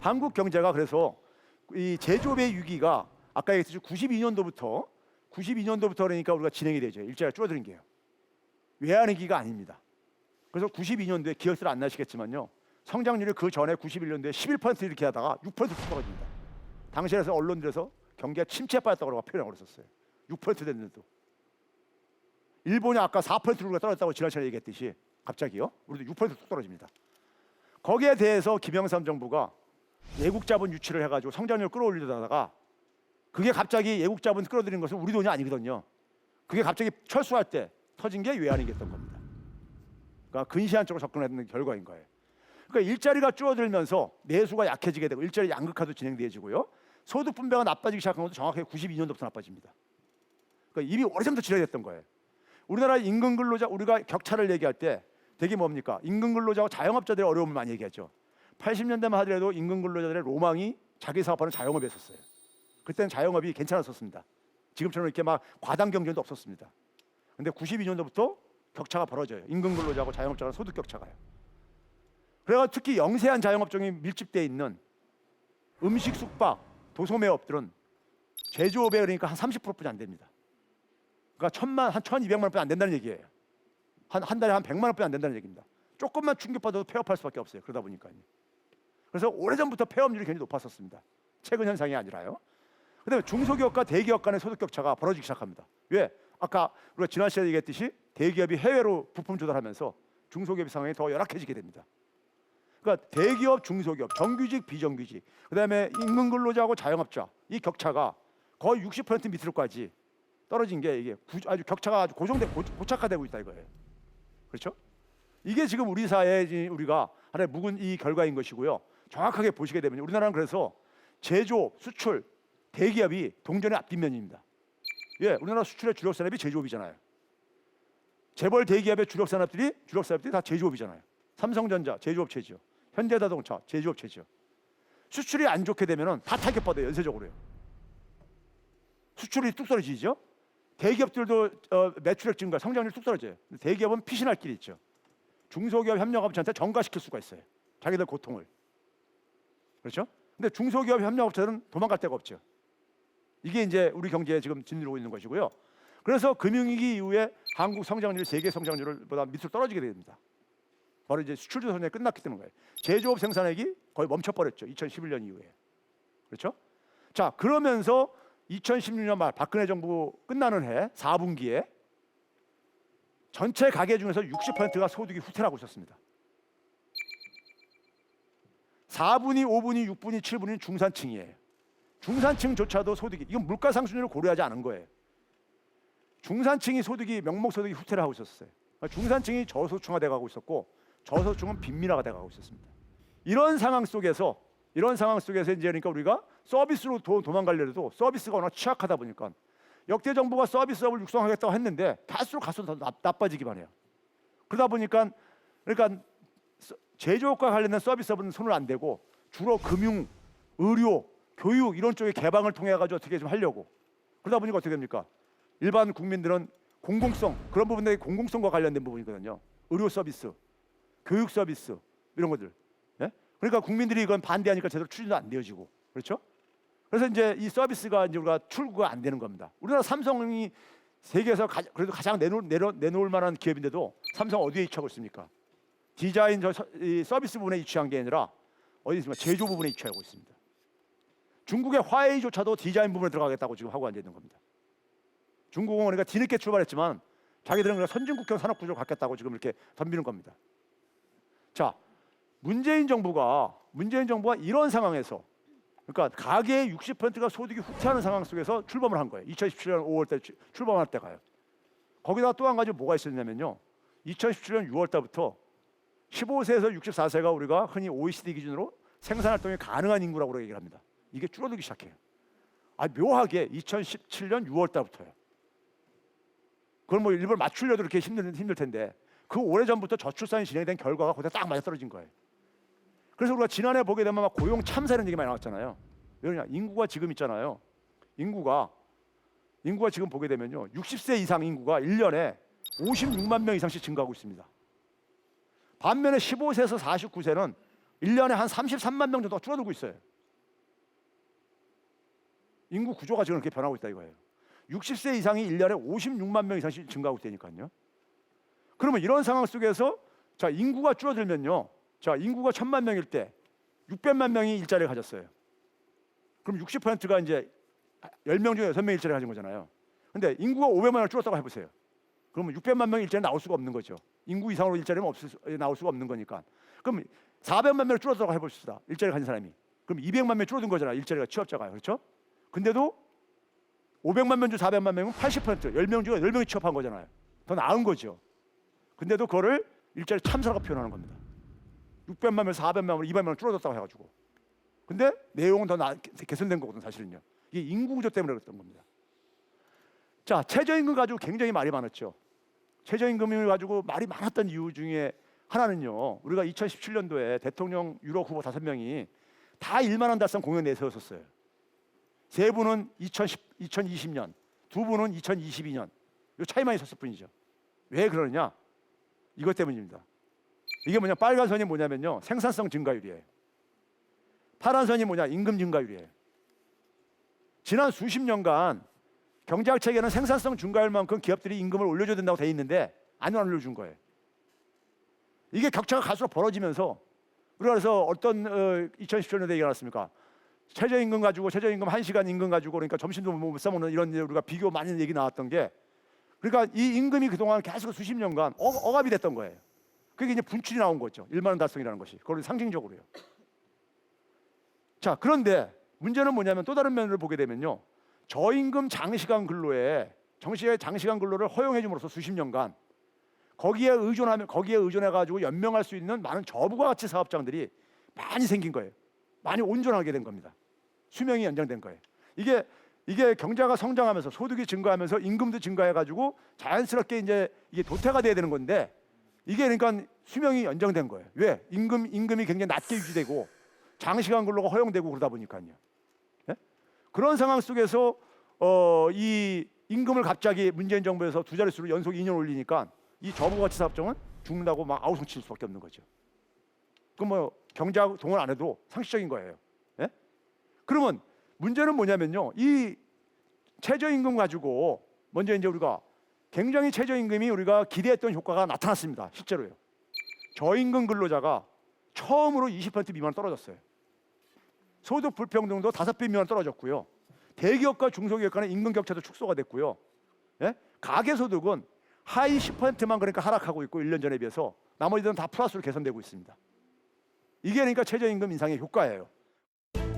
한국 경제가 그래서 이 제조업의 위기가 아까 얘기했듯이 92년도부터 그러니까 우리가 진행이 되죠. 일자리가 줄어드는 게요. 외환위기가 아닙니다. 그래서 92년도에 기억들 안 나시겠지만요. 성장률이 그 전에 91년도에 11% 이렇게 하다가 6% 뚝 떨어집니다. 당시에서 언론들에서 경기가 침체에 빠졌다고 표현을 했었어요. 6% 됐는데도. 일본이 아까 4%로 떨어졌다고 지난 시간에 얘기했듯이 갑자기요. 우리도 6%뚝 떨어집니다. 거기에 대해서 김영삼 정부가 외국 자본 유치를 해가지고 성장률을 끌어올리다가 그게 갑자기 외국 자본 끌어들이는 것은 우리 돈이 아니거든요. 그게 갑자기 철수할 때 터진 게 외환위기였던 겁니다. 그러니까 근시안적으로 접근했는 결과인 거예요. 그러니까 일자리가 줄어들면서 내수가 약해지게 되고 일자리 양극화도 진행되어지고요. 소득 분배가 나빠지기 시작한 것도 정확하게 92년도부터 나빠집니다. 그러니까 이미 오래전부터 진행됐던 거예요. 우리나라 임금 근로자 우리가 격차를 얘기할 때 되게 뭡니까? 임금 근로자와 자영업자들의 어려움을 많이 얘기하죠. 80년대만 하더라도 임금 근로자들의 로망이 자기 사업하는 자영업이었어요. 그때는 자영업이 괜찮았었습니다. 지금처럼 이렇게 막 과당 경쟁도 없었습니다. 근데 92년도부터 격차가 벌어져요. 임금 근로자하고 자영업자 간 소득 격차가요. 그래서 특히 영세한 자영업종이 밀집되어 있는 음식, 숙박, 도소매업들은 제조업에 그러니까 한 30%뿐이 안 됩니다. 그러니까 한 1,200만 원뿐이 안 된다는 얘기예요. 한 달에 한 100만 원뿐이 안 된다는 얘기입니다. 조금만 충격받아도 폐업할 수밖에 없어요. 그러다 보니까요. 그래서 오래전부터 폐업률이 굉장히 높았었습니다. 최근 현상이 아니라요. 그다음에 중소기업과 대기업 간의 소득 격차가 벌어지기 시작합니다. 왜? 아까 우리가 지난 시간에 얘기했듯이 대기업이 해외로 부품 조달하면서 중소기업 상황이 더 열악해지게 됩니다. 그러니까 대기업, 중소기업, 정규직, 비정규직, 그다음에 임금 근로자하고 자영업자 이 격차가 거의 60% 밑으로까지 떨어진 게 이게 아주 격차가 아주 고착화되고 있다 이거예요. 그렇죠? 이게 지금 우리 사회에 우리가 하나의 묵은 이 결과인 것이고요. 정확하게 보시게 되면 우리나라는 그래서 제조업, 수출, 대기업이 동전의 앞뒷면입니다. 예, 우리나라 수출의 주력 산업이 제조업이잖아요. 재벌 대기업의 주력 산업들이 다 제조업이잖아요. 삼성전자 제조업체죠. 현대자동차 제조업체죠. 수출이 안 좋게 되면은 다 타격받아요. 연쇄적으로요. 수출이 뚝 떨어지죠. 대기업들도 매출액 증가, 성장률이 뚝 떨어져요. 대기업은 피신할 길이 있죠. 중소기업 협력업체한테 전가시킬 수가 있어요. 자기들 고통을. 그렇죠? 근데 중소기업 협력업체들은 도망갈 데가 없죠. 이게 이제 우리 경제에 지금 짓누르고 있는 것이고요. 그래서 금융위기 이후에 한국 성장률이 세계 성장률보다 밑으로 떨어지게 됩니다. 바로 이제 수출 조선이 끝났기 때문에 거예요. 제조업 생산액이 거의 멈춰버렸죠. 2011년 이후에. 그렇죠? 자, 그러면서 2016년 말 박근혜 정부 끝나는 해 4분기에 전체 가계 중에서 60%가 소득이 후퇴하고 있었습니다. 4분위, 5분위, 6분위, 7분위는 중산층이에요. 중산층조차도 소득이 이건 물가 상승률을 고려하지 않은 거예요. 중산층이 명목 소득이 후퇴를 하고 있었어요. 중산층이 저소득화돼 가고 있었고 저소득층은 빈민화가 돼 가고 있었습니다. 이런 상황 속에서 이제 그러니까 우리가 서비스로 도망가려도 서비스가 워낙 취약하다 보니까 역대 정부가 서비스업을 육성하겠다고 했는데 갈수록 더 나빠지기만 해요. 그러다 보니까 그러니까 제조업과 관련된 서비스업은 손을 안 대고 주로 금융, 의료, 교육 이런 쪽의 개방을 통해 가지고 어떻게 좀 하려고 그러다 보니까 어떻게 됩니까? 일반 국민들은 공공성 그런 부분들이 공공성과 관련된 부분이거든요. 의료 서비스, 교육 서비스 이런 것들. 예? 그러니까 국민들이 이건 반대하니까 제대로 추진도 안 되어지고 그렇죠? 그래서 이제 이 서비스가 이제 우리가 출구가 안 되는 겁니다. 우리나라 삼성이 세계에서 그래도 가장 내놓을 만한 기업인데도 삼성 어디에 위치하고 있습니까? 디자인 이 서비스 부분에 위치한 게 아니라 어디 있습니까? 제조 부분에 위치하고 있습니다. 중국의 화웨이조차도 디자인 부분에 들어가겠다고 지금 하고 앉아 있는 겁니다. 중국은 그러니까 뒤늦게 출발했지만 자기들은 그냥 선진국형 산업 구조를 갖겠다고 지금 이렇게 덤비는 겁니다. 자, 문재인 정부가 이런 상황에서 그러니까 가계의 60%가 소득이 후퇴하는 상황 속에서 출범을 한 거예요. 2017년 5월 때 출범할 때가요. 거기다가 또 한 가지 뭐가 있었냐면요. 2017년 6월 달부터 15세에서 64세가 우리가 흔히 OECD 기준으로 생산활동이 가능한 인구라고 얘기를 합니다. 이게 줄어들기 시작해요. 묘하게 2017년 6월 달부터요. 그걸 뭐 일부러 맞추려도 이렇게 힘들 텐데 그 오래전부터 저출산이 진행된 결과가 거기다 딱 맞아떨어진 거예요. 그래서 우리가 지난해 보게 되면 막 고용 참사 이런 얘기 많이 나왔잖아요. 왜냐? 인구가 지금 있잖아요. 인구가 지금 보게 되면요. 60세 이상 인구가 1년에 56만 명 이상씩 증가하고 있습니다. 반면에 15세에서 49세는 1년에 한 33만 명 정도 줄어들고 있어요. 인구 구조가 지금 그렇게 변하고 있다 이거예요. 60세 이상이 1년에 56만 명 이상씩 증가하고 있다니까요. 그러면 이런 상황 속에서 자, 인구가 줄어들면요. 자, 인구가 1000만 명일 때 600만 명이 일자리를 가졌어요. 그럼 60%가 이제 10명 중에 6명이 일자리를 가진 거잖아요. 근데 인구가 500만을 줄었다고 해보세요. 그러면 600만 명이 일자리 나올 수가 없는 거죠. 인구 이상으로 일자리는 나올 수가 없는 거니까. 그럼 400만 명을 줄었다고 해봅시다. 일자리 가진 사람이. 그럼 200만 명이 줄어든 거잖아요. 일자리가 취업자가. 그렇죠? 근데도 500만 명 중 400만 명은 80%, 10명 중에 10명이 취업한 거잖아요. 더 나은 거죠. 근데도 그거를 일자리 참사라고 표현하는 겁니다. 600만 명, 400만 명, 200만 명 줄어들었다고 해가지고. 근데 내용은 더 개선된 거거든 사실은요. 이게 인구 구조 때문에 그랬던 겁니다. 자, 최저임금 가지고 굉장히 말이 많았죠. 최저임금을 가지고 말이 많았던 이유 중에 하나는요. 우리가 2017년도에 대통령 유력 후보 5명이 다 1만 원 달성 공약 내세웠었어요. 3분은 2020년, 2분은 2022년. 이 차이만 있었을 뿐이죠. 왜 그러느냐? 이것 때문입니다. 이게 뭐냐? 빨간 선이 뭐냐면요. 생산성 증가율이에요. 파란 선이 뭐냐? 임금 증가율이에요. 지난 수십 년간 경제학 체계는 생산성 증가율만큼 기업들이 임금을 올려줘야 된다고 돼 있는데 안 올려준 거예요. 이게 격차가 갈수록 벌어지면서 우리가 그래서 어떤 2017년도에 얘기가 나왔습니까? 최저임금 가지고 최저임금 1시간 임금 가지고 그러니까 점심도 못 싸먹는 이런 우리가 비교 많이 얘기 나왔던 게 그러니까 이 임금이 그동안 계속 수십 년간 억압이 됐던 거예요. 그게 이제 분출이 나온 거죠. 1만 원 달성이라는 것이. 그걸 상징적으로요. 자, 그런데 문제는 뭐냐면 또 다른 면을 보게 되면요. 저임금 장시간 근로에 장시간 근로를 허용해 줌으로써 수십 년간 거기에 의존해 가지고 연명할 수 있는 많은 저부가가치 사업장들이 많이 생긴 거예요. 많이 온전하게 된 겁니다. 수명이 연장된 거예요. 이게 경제가 성장하면서 소득이 증가하면서 임금도 증가해 가지고 자연스럽게 이제 이게 도태가 돼야 되는 건데 이게 그러니까 수명이 연장된 거예요. 왜? 임금이 굉장히 낮게 유지되고 장시간 근로가 허용되고 그러다 보니까요. 예? 그런 상황 속에서 이 임금을 갑자기 문재인 정부에서 2자릿수로 연속 2년 올리니까 이 저부가치 사업장은 죽는다고 막 아우성 칠 수밖에 없는 거죠. 그럼 뭐 경제학 동원 안 해도 상식적인 거예요. 예? 그러면 문제는 뭐냐면요. 이 최저임금 가지고 먼저 이제 우리가 굉장히 최저임금이 우리가 기대했던 효과가 나타났습니다. 실제로요. 저임금 근로자가 처음으로 20% 미만 떨어졌어요. 소득 불평등도 5배 미만 떨어졌고요. 대기업과 중소기업 간의 임금 격차도 축소가 됐고요. 예? 가계소득은 하위 10%만 그러니까 하락하고 있고 1년 전에 비해서 나머지들은 다 플러스로 개선되고 있습니다. 이게 그러니까 최저임금 인상의 효과예요.